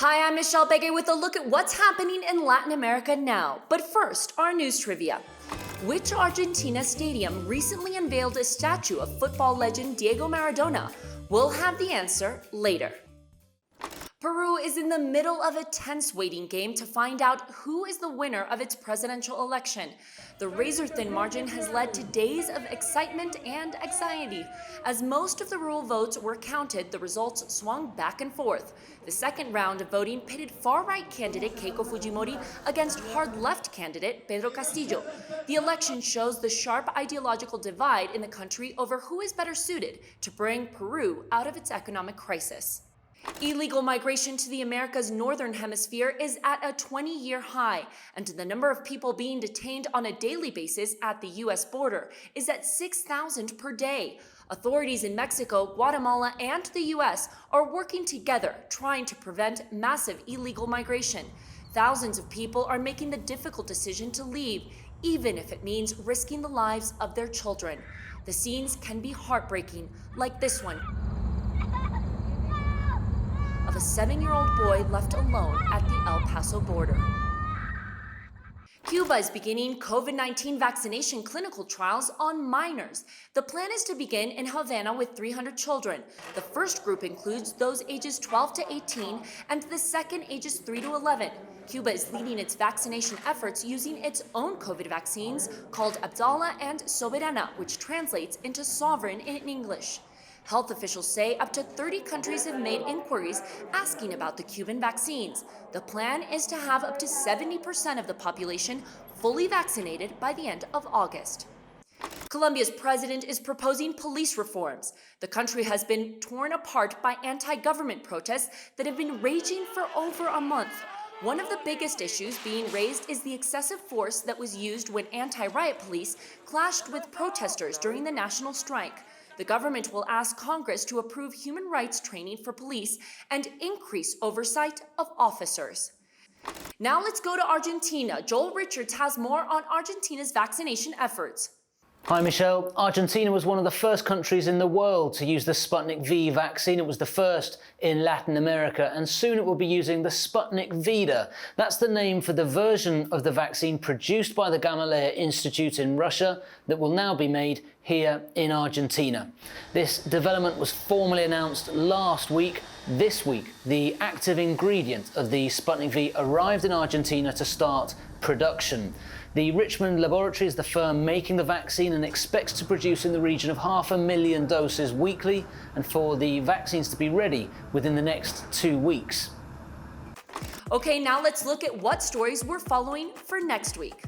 Hi, I'm Michelle Begay with a look at what's happening in Latin America now. But first, our news trivia. Which Argentina stadium recently unveiled a statue of football legend Diego Maradona? We'll have the answer later. Peru is in the middle of a tense waiting game to find out who is the winner of its presidential election. The razor-thin margin has led to days of excitement and anxiety. As most of the rural votes were counted, the results swung back and forth. The second round of voting pitted far-right candidate Keiko Fujimori against hard-left candidate Pedro Castillo. The election shows the sharp ideological divide in the country over who is better suited to bring Peru out of its economic crisis. Illegal migration to the America's northern hemisphere is at a 20-year high, and the number of people being detained on a daily basis at the U.S. border is at 6,000 per day. Authorities in Mexico, Guatemala, and the U.S. are working together, trying to prevent massive illegal migration. Thousands of people are making the difficult decision to leave, even if it means risking the lives of their children. The scenes can be heartbreaking, like this one of a 7-year-old boy left alone at the El Paso border. Cuba is beginning COVID-19 vaccination clinical trials on minors. The plan is to begin in Havana with 300 children. The first group includes those ages 12 to 18, and the second ages 3 to 11. Cuba is leading its vaccination efforts using its own COVID vaccines called Abdala and Soberana, which translates into sovereign in English. Health officials say up to 30 countries have made inquiries asking about the Cuban vaccines. The plan is to have up to 70% of the population fully vaccinated by the end of August. Colombia's president is proposing police reforms. The country has been torn apart by anti-government protests that have been raging for over a month. One of the biggest issues being raised is the excessive force that was used when anti-riot police clashed with protesters during the national strike. The government will ask Congress to approve human rights training for police and increase oversight of officers. Now let's go to Argentina. Joel Richards has more on Argentina's vaccination efforts. Hi Michelle. Argentina was one of the first countries in the world to use the Sputnik V vaccine. It was the first in Latin America, and soon it will be using the Sputnik Vida. That's the name for the version of the vaccine produced by the Gamaleya Institute in Russia that will now be made here in Argentina. This development was formally announced last week. This week, the active ingredient of the Sputnik V arrived in Argentina to start production. The Richmond laboratory is the firm making the vaccine and expects to produce in the region of 500,000 doses weekly, and for the vaccines to be ready within the next 2 weeks. Okay, now let's look at what stories we're following for next week.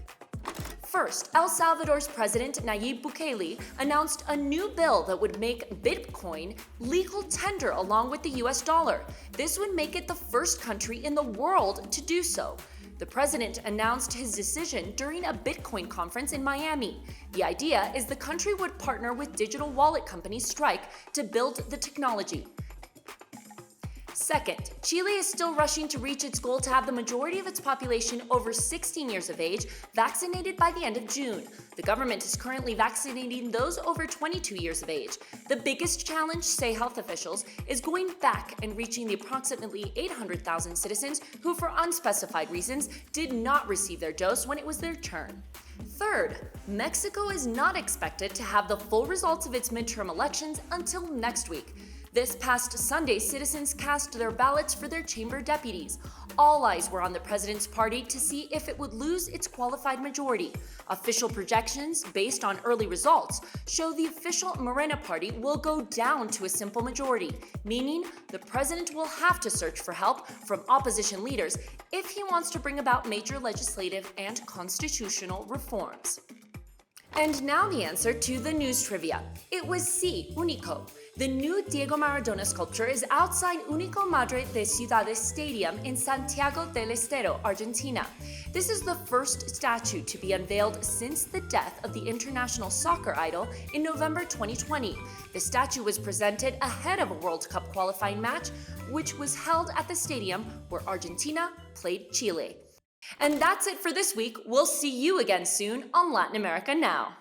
First, El Salvador's President Nayib Bukele announced a new bill that would make Bitcoin legal tender along with the US dollar. This would make it the first country in the world to do so. The president announced his decision during a Bitcoin conference in Miami. The idea is the country would partner with digital wallet company Strike to build the technology. Second, Chile is still rushing to reach its goal to have the majority of its population over 16 years of age vaccinated by the end of June. The government is currently vaccinating those over 22 years of age. The biggest challenge, say health officials, is going back and reaching the approximately 800,000 citizens who, for unspecified reasons, did not receive their dose when it was their turn. Third, Mexico is not expected to have the full results of its midterm elections until next week. This past Sunday, citizens cast their ballots for their chamber deputies. All eyes were on the president's party to see if it would lose its qualified majority. Official projections, based on early results, show the official Morena party will go down to a simple majority, meaning the president will have to search for help from opposition leaders if he wants to bring about major legislative and constitutional reforms. And now the answer to the news trivia. It was C. Único. The new Diego Maradona sculpture is outside Único Madre de Ciudades Stadium in Santiago del Estero, Argentina. This is the first statue to be unveiled since the death of the international soccer idol in November 2020. The statue was presented ahead of a World Cup qualifying match, which was held at the stadium where Argentina played Chile. And that's it for this week. We'll see you again soon on Latin America Now.